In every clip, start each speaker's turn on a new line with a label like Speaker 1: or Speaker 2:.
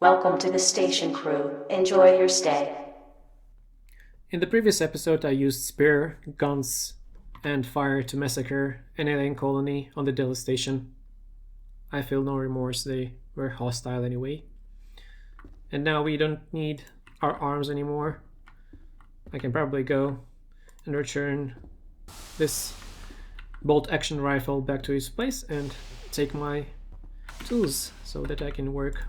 Speaker 1: Welcome to the station crew. Enjoy your stay.
Speaker 2: In the previous episode, I used spear, guns, and fire to massacre an alien colony on the Delhi station. I feel no remorse, they were hostile anyway. And now we don't need our arms anymore. I can probably go and return this bolt action rifle back to its place and take my tools so that I can work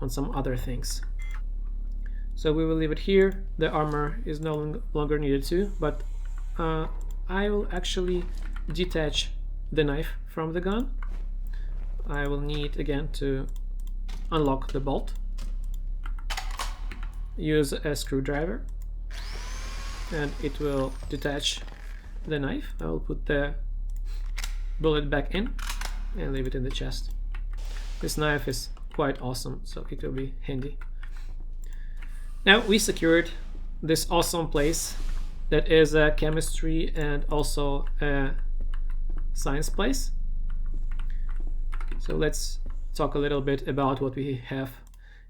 Speaker 2: on some other things. So we will leave it here. The armor is no longer needed too, but I will actually detach the knife from the gun. I will need again to unlock the bolt. Use a screwdriver and it will detach the knife. I will put the bullet back in and leave it in the chest. This knife is quite awesome, so it will be handy. Now we secured this awesome place that is a chemistry and also a science place. So let's talk a little bit about what we have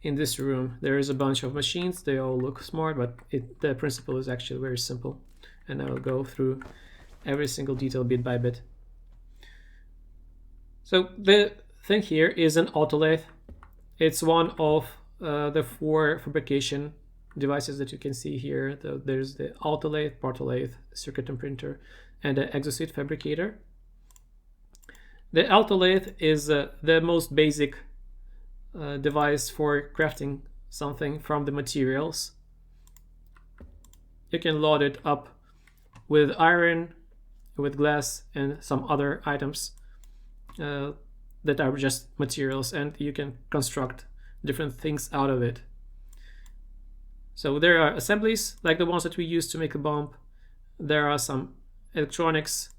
Speaker 2: in this room. There is a bunch of machines. They all look smart, but the principle is actually very simple. And I will go through every single detail bit by bit. So the thing here is an Autolathe. It's one of the 4 fabrication devices that you can see here. There's the Autolathe, Protolathe, Circuit Imprinter, and the Exosuit Fabricator. The Autolathe is the most basic device for crafting something from the materials. You can load it up with iron, with glass, and some other items that are just materials, and you can construct different things out of it. So there are assemblies like the ones that we use to make a bomb. There are some electronics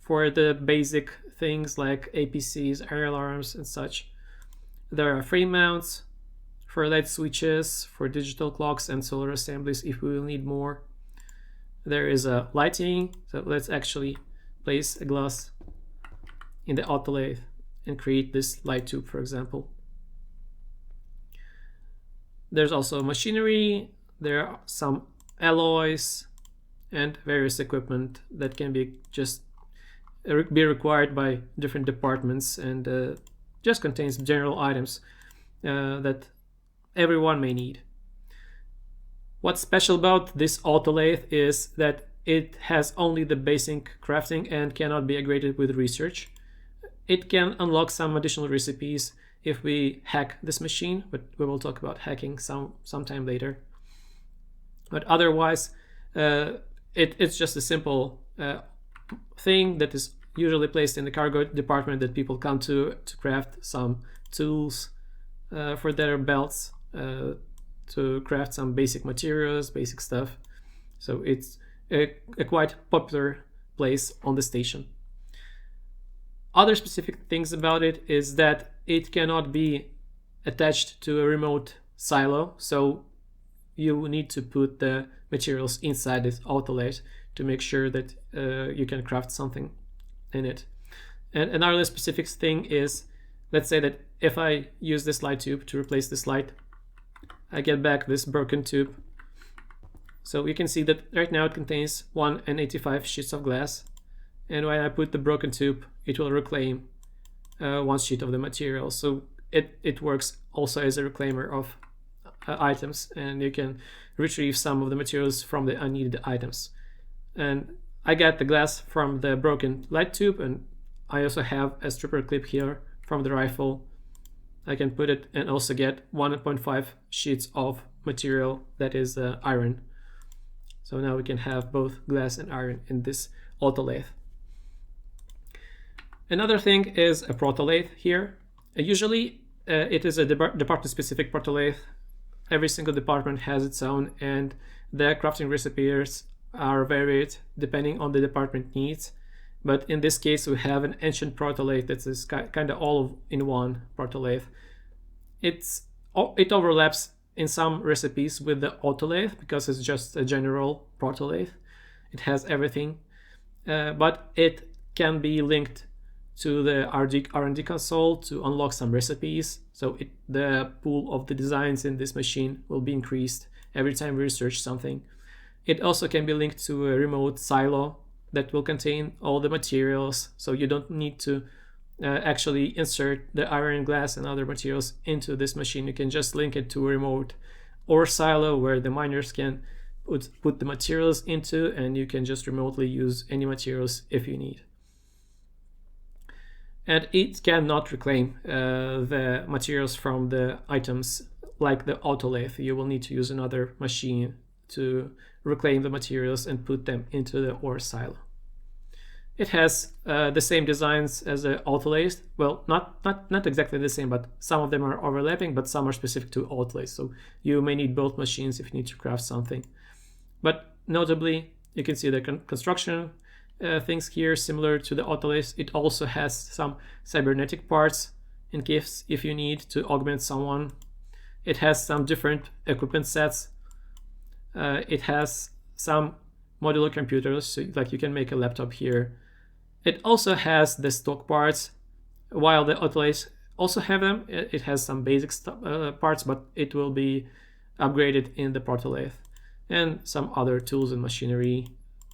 Speaker 2: for the basic things like APCs, air alarms, and such. There are frame mounts for light switches, for digital clocks, and solar assemblies if we will need more. There is a lighting, so let's actually place a glass in the Autolathe and create this light tube, for example. There's also machinery, there are some alloys and various equipment that can be required by different departments, and just contains general items that everyone may need. What's special about this Autolathe is that it has only the basic crafting and cannot be upgraded with research. It can unlock some additional recipes if we hack this machine, but we will talk about hacking sometime later. But otherwise, it's just a simple thing that is usually placed in the cargo department that people come to craft some tools for their belts, to craft some basic materials, basic stuff. So it's a quite popular place on the station. Other specific things about it is that it cannot be attached to a remote silo, so you need to put the materials inside this Autolathe to make sure that you can craft something in it. And another specific thing is, let's say that if I use this light tube to replace this light, I get back this broken tube. So you can see that right now it contains 185 sheets of glass, and when I put the broken tube, it will reclaim 1 sheet of the material. So it works also as a reclaimer of items, and you can retrieve some of the materials from the unneeded items. And I got the glass from the broken light tube, and I also have a stripper clip here from the rifle. I can put it and also get 1.5 sheets of material that is iron. So now we can have both glass and iron in this Autolathe. Another thing is a Protolathe here. Usually it is a department-specific Protolathe. Every single department has its own, and the crafting recipes are varied depending on the department needs. But in this case, we have an ancient Protolathe that is kind of all-in-one Protolathe. It overlaps in some recipes with the Autolathe because it's just a general Protolathe. It has everything, but it can be linked to the R&D console to unlock some recipes. So the pool of the designs in this machine will be increased every time we research something. It also can be linked to a remote silo that will contain all the materials, so you don't need to actually insert the iron, glass, and other materials into this machine. You can just link it to a remote ore silo where the miners can put the materials into, and you can just remotely use any materials if you need. And it cannot reclaim the materials from the items like the Autolathe. You will need to use another machine to reclaim the materials and put them into the ore silo. It has the same designs as the Autolathe. Well, not exactly the same, but some of them are overlapping, but some are specific to Autolathe. So you may need both machines if you need to craft something. But notably, you can see the construction things here similar to the Autolathe. It also has some cybernetic parts in case if you need to augment someone. It has some different equipment sets. It has some modular computers, so like you can make a laptop here. It also has the stock parts, while the Autolathe also have them. It has some basic parts, but it will be upgraded in the Protolathe, and some other tools and machinery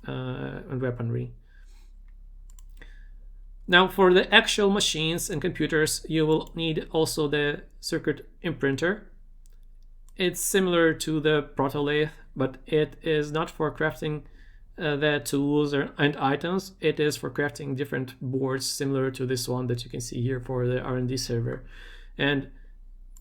Speaker 2: and weaponry. Now for the actual machines and computers, you will need also the circuit imprinter. It's similar to the Protolathe, but it is not for crafting the tools and items. It is for crafting different boards similar to this one that you can see here for the R&D server. And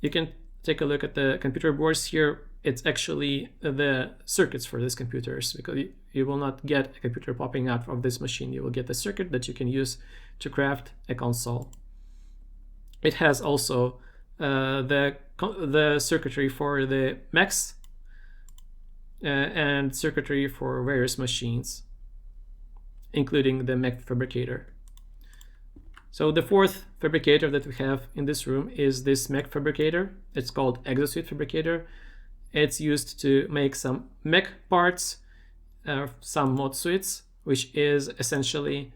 Speaker 2: you can take a look at the computer boards here. It's actually the circuits for these computers, because you will not get a computer popping out of this machine. You will get a circuit that you can use to craft a console. It has also the circuitry for the mechs and circuitry for various machines, including the mech fabricator. So the fourth fabricator that we have in this room is this mech fabricator. It's called Exosuit Fabricator. It's used to make some mech parts, some mod suits, which is essentially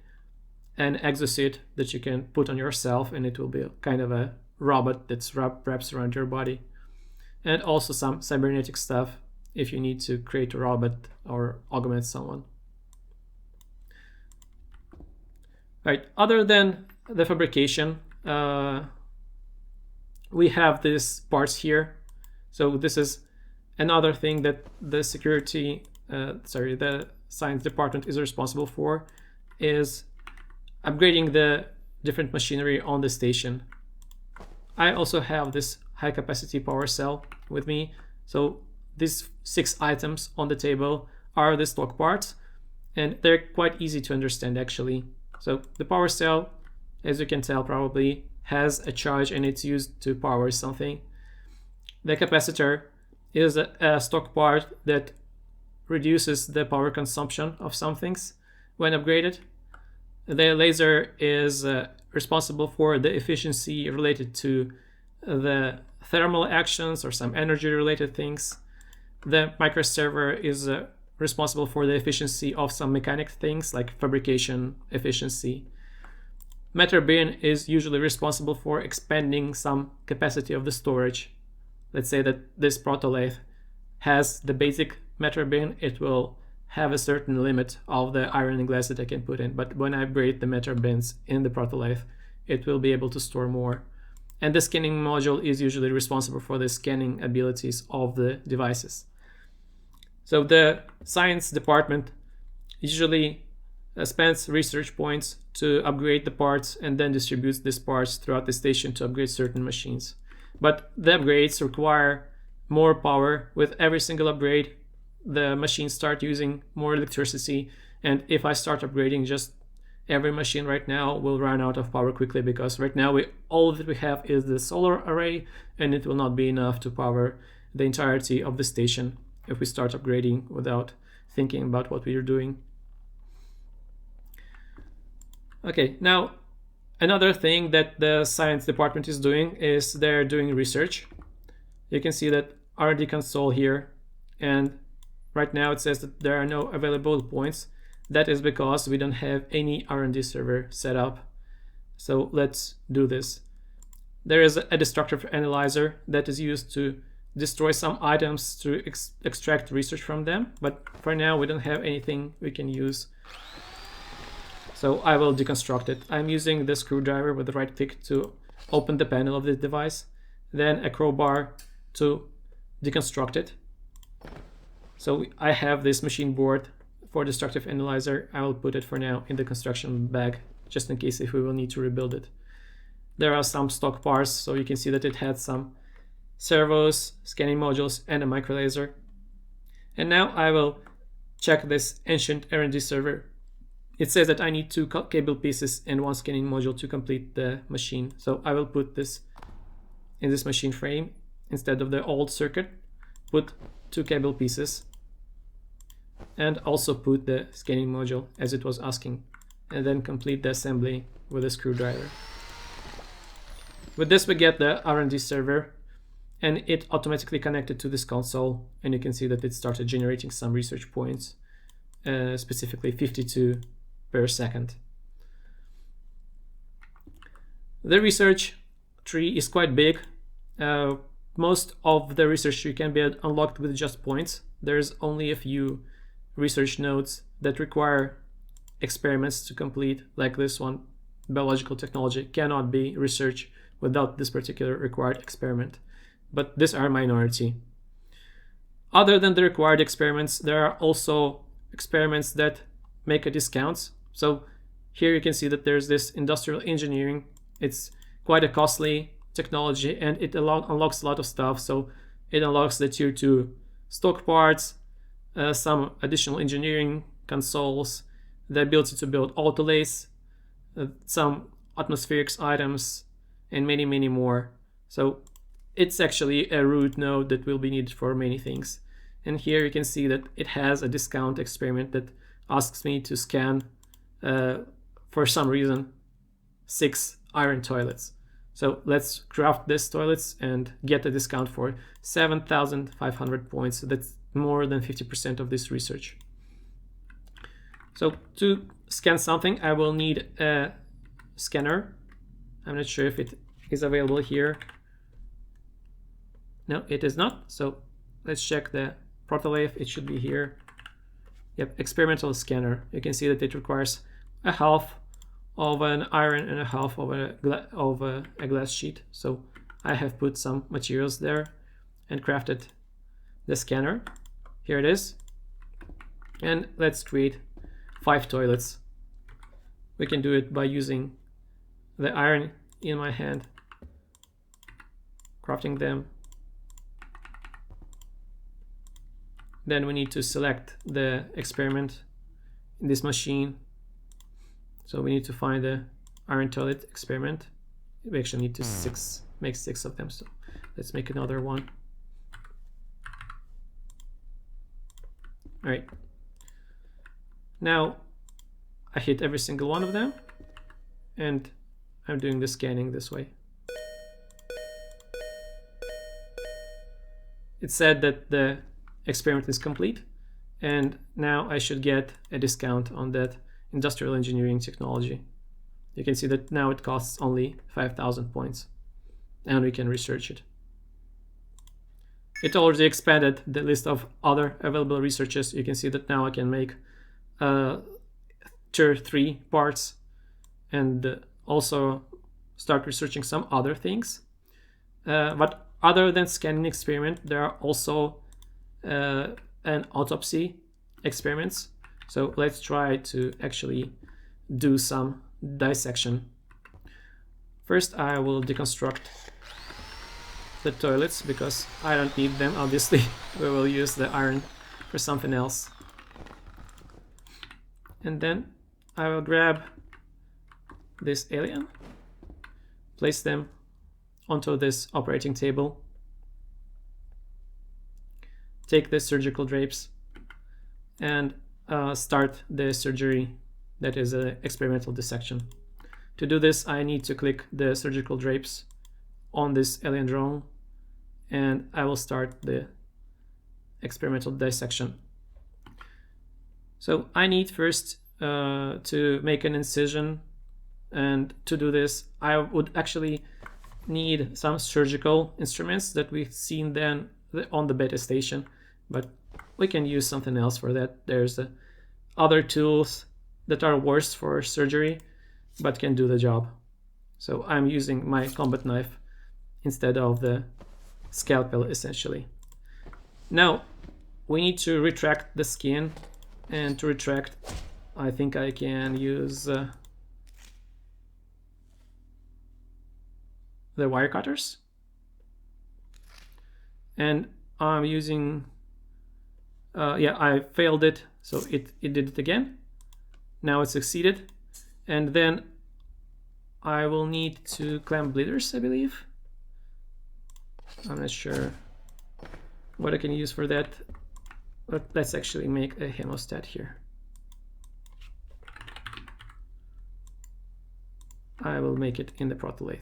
Speaker 2: an exosuit that you can put on yourself, and it will be kind of a robot that's wraps around your body. And also some cybernetic stuff if you need to create a robot or augment someone. Right, other than the fabrication, we have these parts here. So this is another thing that the the science department is responsible for, is upgrading the different machinery on the station. I also have this high capacity power cell with me. So these 6 items on the table are the stock parts, and they're quite easy to understand actually. So the power cell, as you can tell probably, has a charge and it's used to power something. The capacitor is a stock part that reduces the power consumption of some things when upgraded. The laser is responsible for the efficiency related to the thermal actions or some energy related things. The microserver is responsible for the efficiency of some mechanic things like fabrication efficiency. Matter bin is usually responsible for expanding some capacity of the storage. Let's say that this Protolathe has the basic matter bin. It will have a certain limit of the iron and glass that I can put in, but when I upgrade the matter bins in the Protolathe, it will be able to store more. And the scanning module is usually responsible for the scanning abilities of the devices. So the science department usually spends research points to upgrade the parts and then distributes these parts throughout the station to upgrade certain machines. But the upgrades require more power. With every single upgrade, the machines start using more electricity, and if I start upgrading just every machine right now will run out of power quickly, because right now all that we have is the solar array, and it will not be enough to power the entirety of the station if we start upgrading without thinking about what we are doing. Okay, now another thing that the science department is doing is they're doing research. You can see that R&D console here, and right now it says that there are no available points. That is because we don't have any R&D server set up. So let's do this. There is a destructive analyzer that is used to destroy some items to extract research from them, but for now we don't have anything we can use. So I will deconstruct it. I'm using the screwdriver with the right click to open the panel of the device, then a crowbar to deconstruct it. So I have this machine board for destructive analyzer. I will put it for now in the construction bag, just in case if we will need to rebuild it. There are some stock parts, so you can see that it had some servos, scanning modules, and a micro laser. And now I will check this ancient R&D server. It says that I need 2 cable pieces and 1 scanning module to complete the machine. So I will put this in this machine frame instead of the old circuit. Put 2 cable pieces and also put the scanning module as it was asking, and then complete the assembly with a screwdriver. With this we get the R&D server, and it automatically connected to this console, and you can see that it started generating some research points, specifically 52 per second. The research tree is quite big. Most of the research tree can be unlocked with just points. There's only a few research nodes that require experiments to complete, like this one. Biological technology cannot be researched without this particular required experiment, but these are minority. Other than the required experiments, there are also experiments that make a discount. So here you can see that there's this industrial engineering. It's quite a costly technology, and it unlocks a lot of stuff. So it unlocks the tier 2 stock parts, some additional engineering consoles, the ability to build autolaths, some atmospheric items, and many more. So it's actually a root node that will be needed for many things. And here you can see that it has a discount experiment that asks me to scan, for some reason, 6 iron toilets. So let's craft these toilets and get a discount for 7,500 points. So that's more than 50% of this research. So to scan something, I will need a scanner. I'm not sure if it is available here. No, it is not. So let's check the Protolathe. It should be here. Yep, experimental scanner. You can see that it requires a half of an iron and a half of a glass sheet. So I have put some materials there and crafted the scanner. Here it is. And let's create 5 toilets. We can do it by using the iron in my hand, crafting them. Then we need to select the experiment in this machine. So we need to find the iron toilet experiment. We actually need to make 6 of them. So let's make another one. All right. Now I hit every single one of them, and I'm doing the scanning this way. It said that the experiment is complete, and now I should get a discount on that industrial engineering technology. You can see that now it costs only 5,000 points, and we can research it. It already expanded the list of other available researches. You can see that now I can make tier 3 parts and also start researching some other things. But other than scanning experiment, there are also an autopsy experiments. So let's try to actually do some dissection. First, I will deconstruct the toilets because I don't need them, obviously. We will use the iron for something else. And then I will grab this alien, place them onto this operating table, take the surgical drapes, and start the surgery that is an experimental dissection. To do this, I need to click the surgical drapes on this alien drone, and I will start the experimental dissection. So I need first to make an incision And to do this, I would actually need some surgical instruments that we've seen then on the beta station, but we can use something else for that. There's other tools that are worse for surgery, but can do the job. So I'm using my combat knife instead of the scalpel, essentially. Now, we need to retract the skin, and to retract, I think I can use the wire cutters. And I'm using, yeah, I failed it, so it did it again. Now it succeeded. And then I will need to clamp bleeders, I believe. I'm not sure what I can use for that, but let's actually make a hemostat here. I will make it in the Protolathe.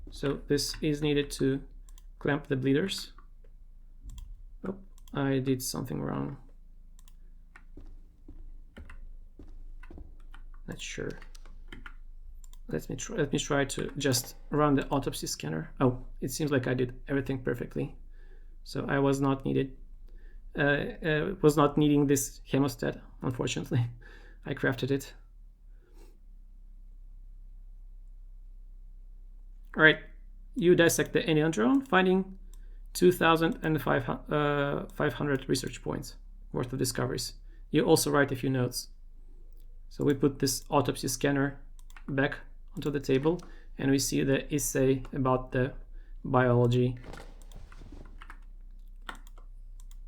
Speaker 2: So this is needed to clamp the bleeders. Oh, I did something wrong. Not sure. Let me try to just run the autopsy scanner. Oh, it seems like I did everything perfectly. So I was not needing this hemostat, unfortunately. I crafted it. All right, you dissect the alien drone, finding 2,500 research points worth of discoveries. You also write a few notes. So we put this autopsy scanner back onto the table, and we see the essay about the biology.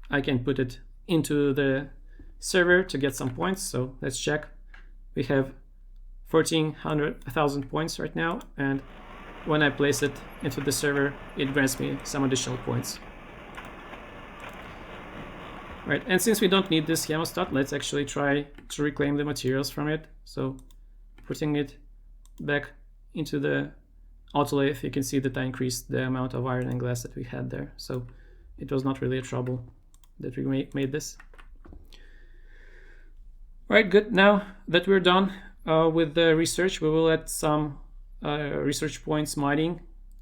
Speaker 2: I can put it into the server to get some points, so let's check. We have 1,400,000 points right now, and when I place it into the server, it grants me some additional points. Right, and since we don't need this hemostat, let's actually try to reclaim the materials from it. So putting it back into the Autolathe, you can see that I increased the amount of iron and glass that we had there. So it was not really a trouble that we made this. Right, good. Now that we're done with the research, we will add some research points mining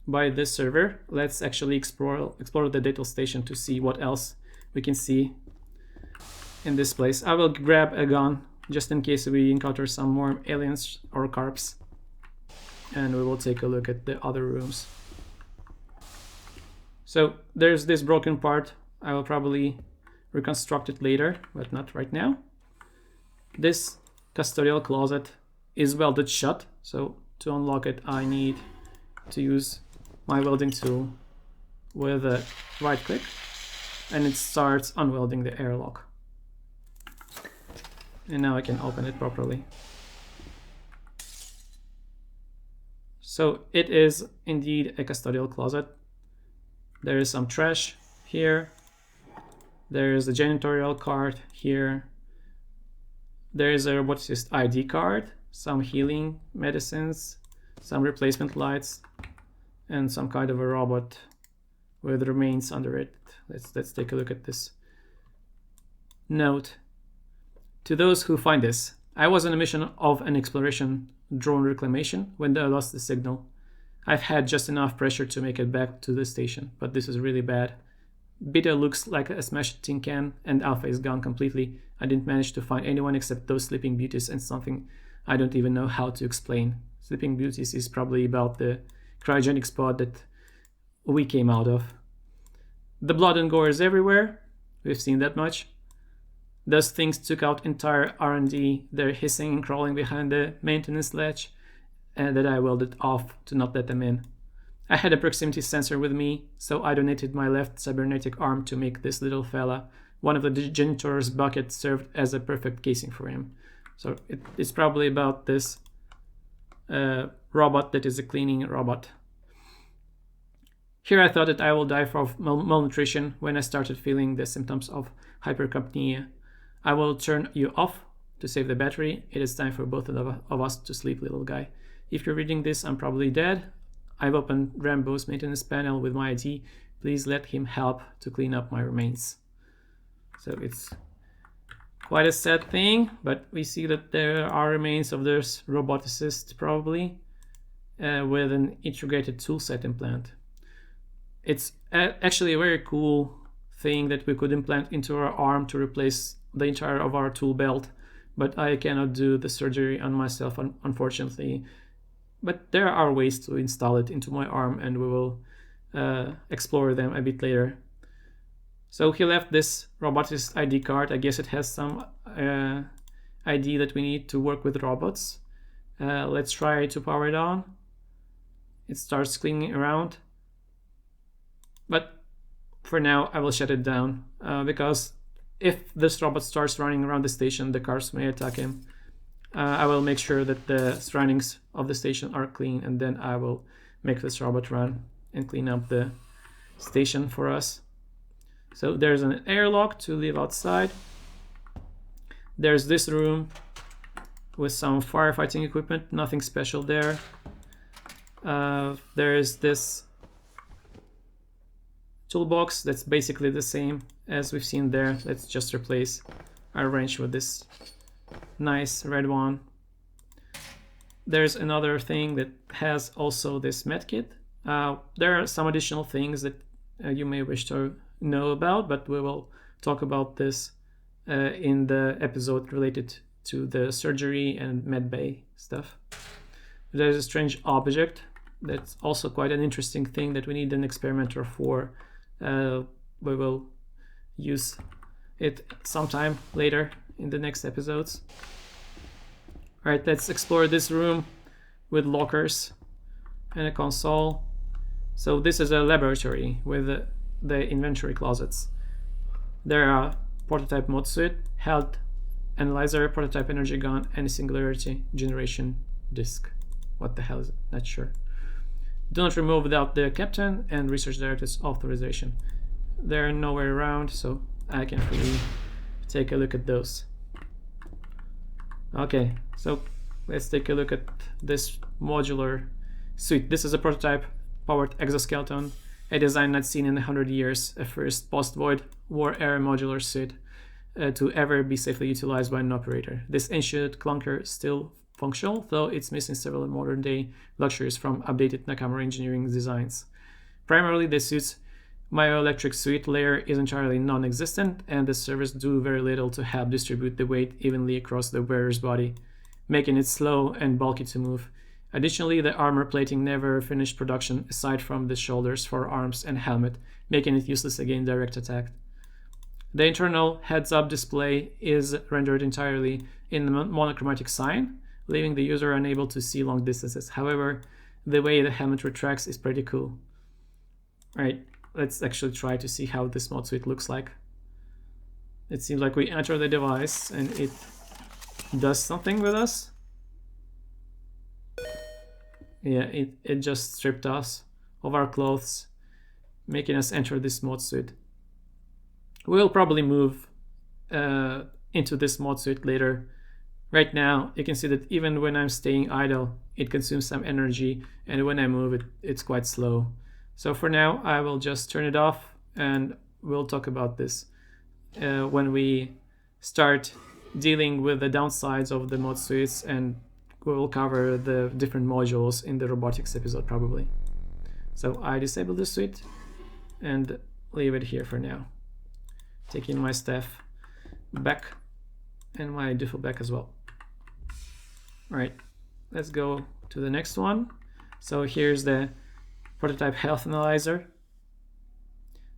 Speaker 2: by this server. Let's actually explore the data station to see what else we can see in this place. I will grab a gun just in case we encounter some more aliens or carps, and we will take a look at the other rooms. So there's this broken part. I will probably reconstruct it later, but not right now. This custodial closet is welded shut, so to unlock it I need to use my welding tool with a right click, and it starts unwelding the airlock. And now I can open it properly. So it is indeed a custodial closet. There is some trash here. There is a janitorial card here. There is a roboticist ID card, some healing medicines, some replacement lights, and some kind of a robot with remains under it. Let's take a look at this. Note: to those who find this, I was on a mission of an exploration drone reclamation when I lost the signal. I've had just enough pressure to make it back to the station, but this is really bad. Beta looks like a smashed tin can, and Alpha is gone completely. I didn't manage to find anyone except those Sleeping Beauties and something I don't even know how to explain. Sleeping Beauties is probably about the cryogenic spot that we came out of. The blood and gore is everywhere. We've seen that much. Those things took out entire R&D. They're hissing and crawling behind the maintenance latch that I welded off to not let them in. I had a proximity sensor with me, so I donated my left cybernetic arm to make this little fella. One of the janitor's buckets served as a perfect casing for him. So it's probably about this robot that is a cleaning robot. Here I thought that I will die from malnutrition when I started feeling the symptoms of hypercapnia. I will turn you off to save the battery. It is time for both of us to sleep, little guy. If you're reading this, I'm probably dead. I've opened Rambo's maintenance panel with my ID. Please let him help to clean up my remains. So it's Quite a sad thing, but we see that there are remains of this roboticist probably with an integrated toolset implant. It's actually a very cool thing that we could implant into our arm to replace the entire of our tool belt, but I cannot do the surgery on myself, unfortunately. But there are ways to install it into my arm, and we will explore them a bit later. So he left this roboticist ID card. I guess it has some ID that we need to work with robots. Let's try to power it on. It starts cleaning around. But for now, I will shut it down because if this robot starts running around the station, the cars may attack him. I will make sure that the surroundings of the station are clean, and then I will make this robot run and clean up the station for us. So there's an airlock to leave outside. There's this room with some firefighting equipment, nothing special there. There's this toolbox that's basically the same as we've seen there. Let's just replace our wrench with this nice red one. There's another thing that has also this medkit. There are some additional things that you may wish to know about, but we will talk about this in the episode related to the surgery and medbay stuff. There's a strange object that's also quite an interesting thing that we need an experimenter for. We will use it sometime later in the next episodes. Alright, let's explore this room with lockers and a console. So this is a laboratory with the inventory closets. There are prototype mod suit, health analyzer, prototype energy gun, and a singularity generation disk. What the hell is it? Not sure. Do not remove without the captain and research director's authorization. They're nowhere around, so I can really take a look at those. Okay, so let's take a look at this modular suit. This is a prototype powered exoskeleton, a design not seen in 100 years, a first post-void war era modular suit to ever be safely utilized by an operator. This ancient clunker still functional, though it's missing several modern day luxuries from updated Nakamura engineering designs. Primarily, the suit's myoelectric suite layer is entirely non-existent, and the servers do very little to help distribute the weight evenly across the wearer's body, making it slow and bulky to move. Additionally, the armor plating never finished production aside from the shoulders, forearms, and helmet, making it useless against direct attack. The internal heads-up display is rendered entirely in the monochromatic sign, leaving the user unable to see long distances. However, the way the helmet retracts is pretty cool. Alright, let's actually try to see how this mod suite looks like. It seems like we enter the device and it does something with us. Yeah, it just stripped us of our clothes, making us enter this mod suite. We'll probably move into this mod suite later. Right now, you can see that even when I'm staying idle, it consumes some energy, and when I move, it's quite slow. So for now, I will just turn it off, and we'll talk about this when we start dealing with the downsides of the mod suites, and we will cover the different modules in the robotics episode probably. So I disable the suite and leave it here for now. Taking my staff back and my duffel bag as well. Alright, let's go to the next one. So here's the prototype health analyzer.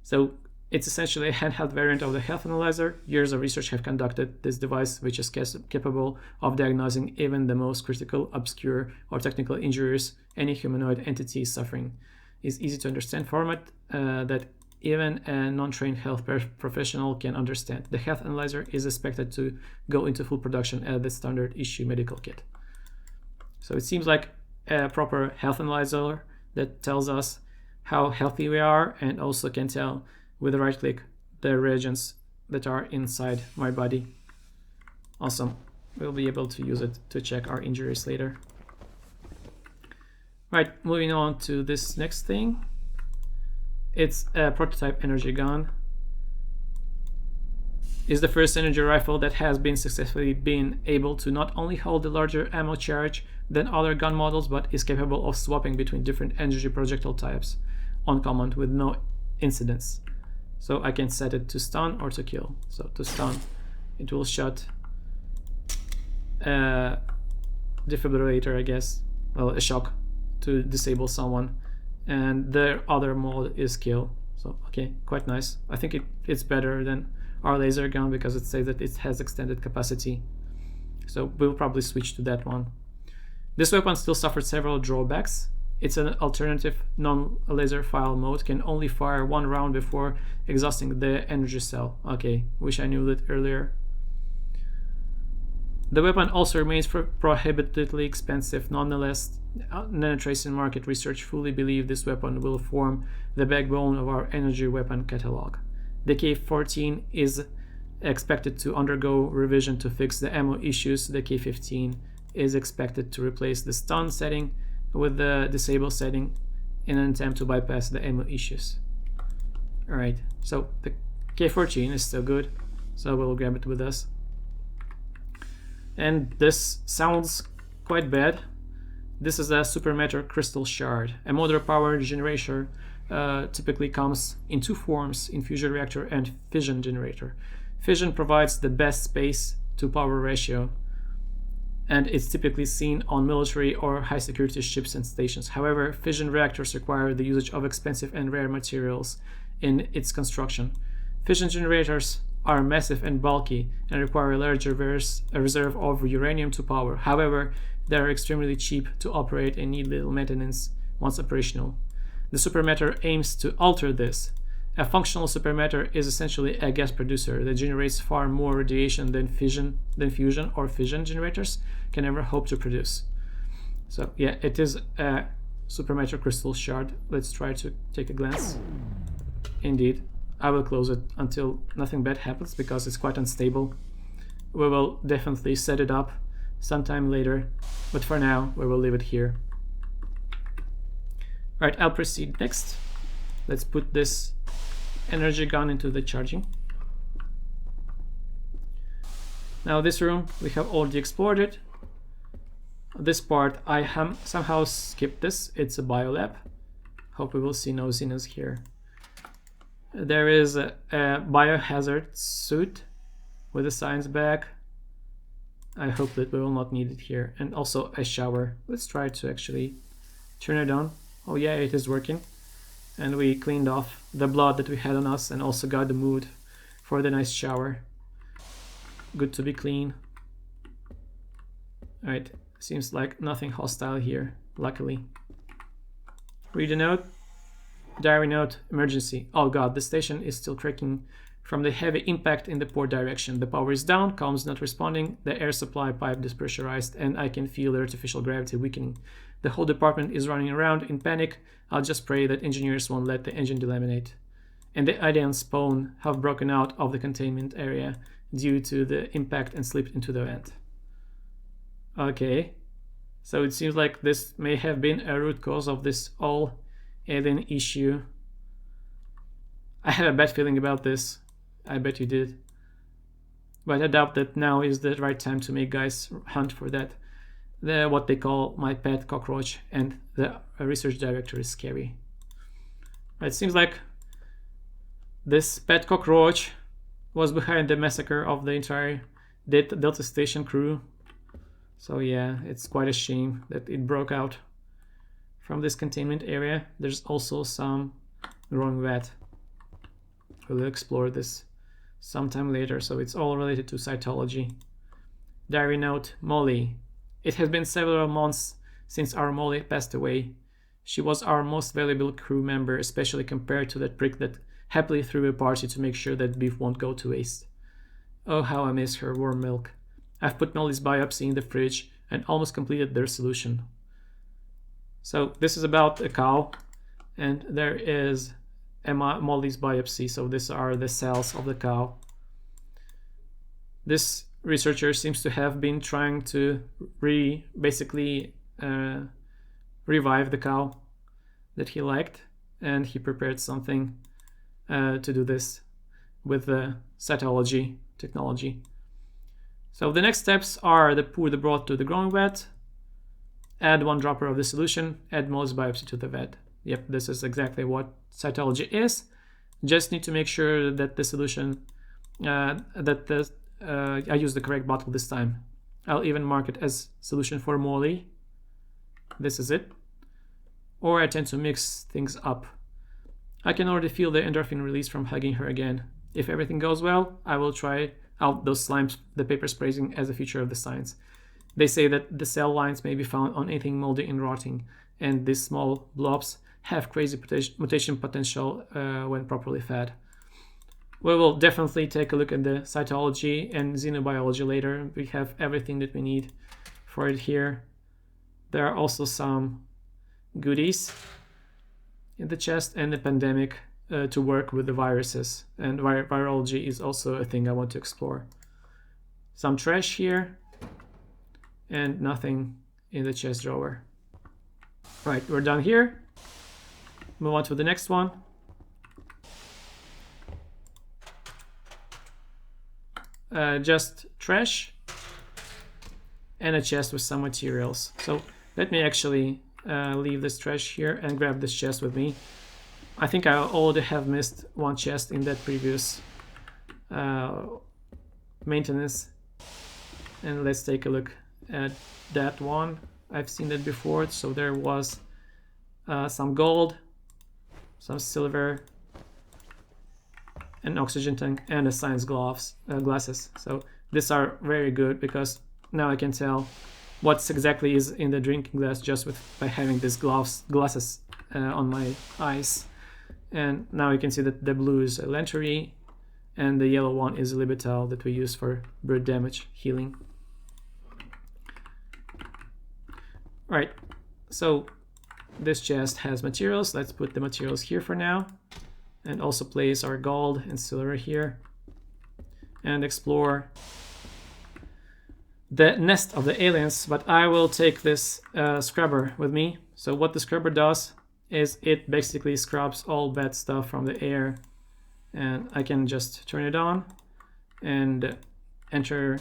Speaker 2: So it's essentially a handheld variant of the health analyzer. Years of research have conducted this device, which is capable of diagnosing even the most critical, obscure, or technical injuries any humanoid entity is suffering. It's easy to understand format that even a non-trained health professional can understand. The health analyzer is expected to go into full production as the standard issue medical kit. So it seems like a proper health analyzer that tells us how healthy we are, and also can tell with the right click the reagents that are inside my body. Awesome. We'll be able to use it to check our injuries later. Right, moving on to this next thing. It's a prototype energy gun. is the first energy rifle that has been successfully been able to not only hold a larger ammo charge than other gun models, but is capable of swapping between different energy projectile types on command with no incidents. So I can set it to stun or to kill. So to stun, it will shut a defibrillator, I guess, well, a shock to disable someone, and the other mode is kill. So okay, quite nice. I think it's better than our laser gun because it says that it has extended capacity, so we'll probably switch to that one. This weapon still suffered several drawbacks. It's an alternative non-laser file mode, can only fire one round before exhausting the energy cell. Okay, wish I knew that earlier. The weapon also remains prohibitively expensive. Nonetheless, Nanotrace and market research fully believe this weapon will form the backbone of our energy weapon catalog. The K14 is expected to undergo revision to fix the ammo issues. The K15 is expected to replace the stun setting with the disable setting in an attempt to bypass the ammo issues. Alright, so the K14 is still good, so we'll grab it with us. And this sounds quite bad. This is a supermatter crystal shard. A motor powered generator typically comes in two forms: infusion reactor and fission generator. Fission provides the best space to power ratio, and it's typically seen on military or high security ships and stations. However, fission reactors require the usage of expensive and rare materials in its construction. Fission generators are massive and bulky and require a larger reserve of uranium to power. However, they are extremely cheap to operate and need little maintenance once operational. The supermatter aims to alter this. A functional supermatter is essentially a gas producer that generates far more radiation than fusion or fission generators can ever hope to produce. So yeah, it is a supermatter crystal shard. Let's try to take a glance. Indeed, I will close it until nothing bad happens because it's quite unstable. We will definitely set it up sometime later, but for now we will leave it here. Right, I'll proceed next. Let's put this energy gun into the charging. Now this room, we have already explored it. This part, I somehow skipped this. It's a biolab. Hope we will see no xenos here. There is a biohazard suit with a science bag. I hope that we will not need it here. And also a shower. Let's try to actually turn it on. Oh yeah, it is working. And we cleaned off the blood that we had on us and also got the mood for the nice shower. Good to be clean. Alright, seems like nothing hostile here, luckily. Read a note. Diary note, emergency. Oh god, the station is still cracking from the heavy impact in the port direction. The power is down, comms not responding, the air supply pipe dispressurized, and I can feel the artificial gravity weakening. The whole department is running around in panic. I'll just pray that engineers won't let the engine delaminate. And the Idean spawn have broken out of the containment area due to the impact and slipped into the vent. Okay, so it seems like this may have been a root cause of this all alien issue. I had a bad feeling about this. I bet you did. But I doubt that now is the right time to make guys hunt for that. What they call my pet cockroach, and the research director is scary. It seems like this pet cockroach was behind the massacre of the entire Delta Station crew. So yeah, it's quite a shame that it broke out from this containment area. There's also some growing vat. We'll explore this sometime later, so it's all related to cytology. Diary note, Molly. It has been several months since our Molly passed away. She was our most valuable crew member, especially compared to that prick that happily threw a party to make sure that beef won't go to waste. Oh, how I miss her warm milk. I've put Molly's biopsy in the fridge and almost completed their solution. So this is about a cow, and there is Molly's biopsy, so these are the cells of the cow. This researcher seems to have been trying to basically revive the cow that he liked, and he prepared something to do this with the cytology technology. So the next steps are to pour the broth to the growing vat, add 1 dropper of the solution, add moist biopsy to the vat. Yep, this is exactly what cytology is. Just need to make sure that the solution, I use the correct bottle this time. I'll even mark it as solution for Molly. This is it. Or I tend to mix things up. I can already feel the endorphin release from hugging her again. If everything goes well, I will try out those slimes, the paper spraying, as a feature of the science. They say that the cell lines may be found on anything moldy and rotting, and these small blobs have crazy mutation potential when properly fed. We will definitely take a look at the cytology and xenobiology later. We have everything that we need for it here. There are also some goodies in the chest and the pandemic to work with the viruses, and virology is also a thing I want to explore. Some trash here and nothing in the chest drawer. Right, we're done here. Move on to the next one. Just trash and a chest with some materials. So let me actually leave this trash here and grab this chest with me. I think I already have missed 1 chest in that previous maintenance. And let's take a look at that one. I've seen that before. So there was some gold, some silver, an oxygen tank, and a science glasses. So these are very good because now I can tell what exactly is in the drinking glass just by having these glasses on my eyes. And now you can see that the blue is a Lanteri and the yellow one is a Libital that we use for bird damage healing. Right, so this chest has materials. Let's put the materials here for now, and also place our gold and silver here, and explore the nest of the aliens. But I will take this scrubber with me. So what the scrubber does is it basically scrubs all bad stuff from the air, and I can just turn it on and enter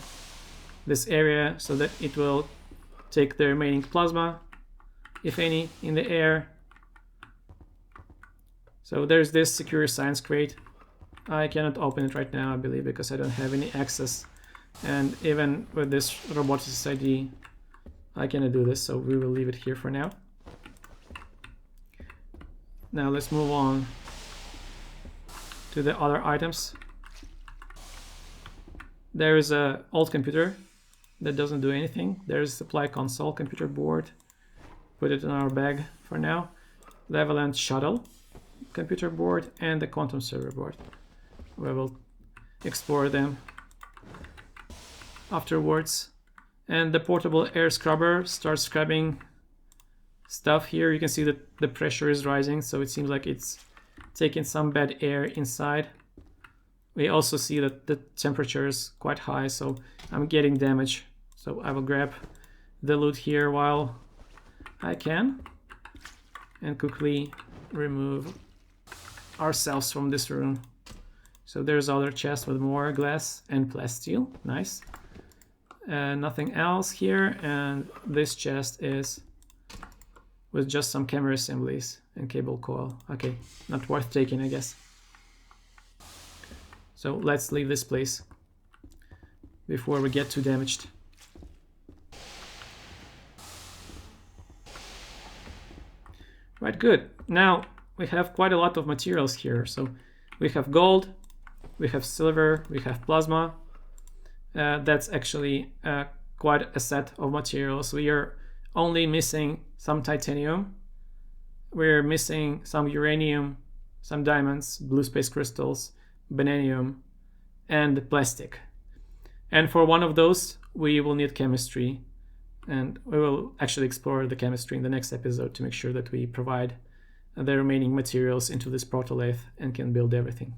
Speaker 2: this area so that it will take the remaining plasma, if any, in the air. So there's this secure science crate. I cannot open it right now, I believe, because I don't have any access. And even with this robotics ID, I cannot do this, so we will leave it here for now. Now let's move on to the other items. There is an old computer that doesn't do anything. There's a supply console computer board. Put it in our bag for now. Leveland shuttle computer board and the quantum server board. We will explore them afterwards. And the portable air scrubber starts scrubbing stuff here. You can see that the pressure is rising, so it seems like it's taking some bad air inside. We also see that the temperature is quite high, so I'm getting damage. So I will grab the loot here while I can and quickly remove ourselves from this room. So there's other chest with more glass and plasteel. Nice. Nothing else here, and this chest is with just some camera assemblies and cable coil. Okay, not worth taking, I guess. So let's leave this place before we get too damaged. Right, good. Now we have quite a lot of materials here. So we have gold, we have silver, we have plasma. That's actually quite a set of materials. We are only missing some titanium. We're missing some uranium, some diamonds, blue space crystals, vanadium, and plastic. And for one of those, we will need chemistry. And we will actually explore the chemistry in the next episode to make sure that we provide the remaining materials into this protolathe and can build everything.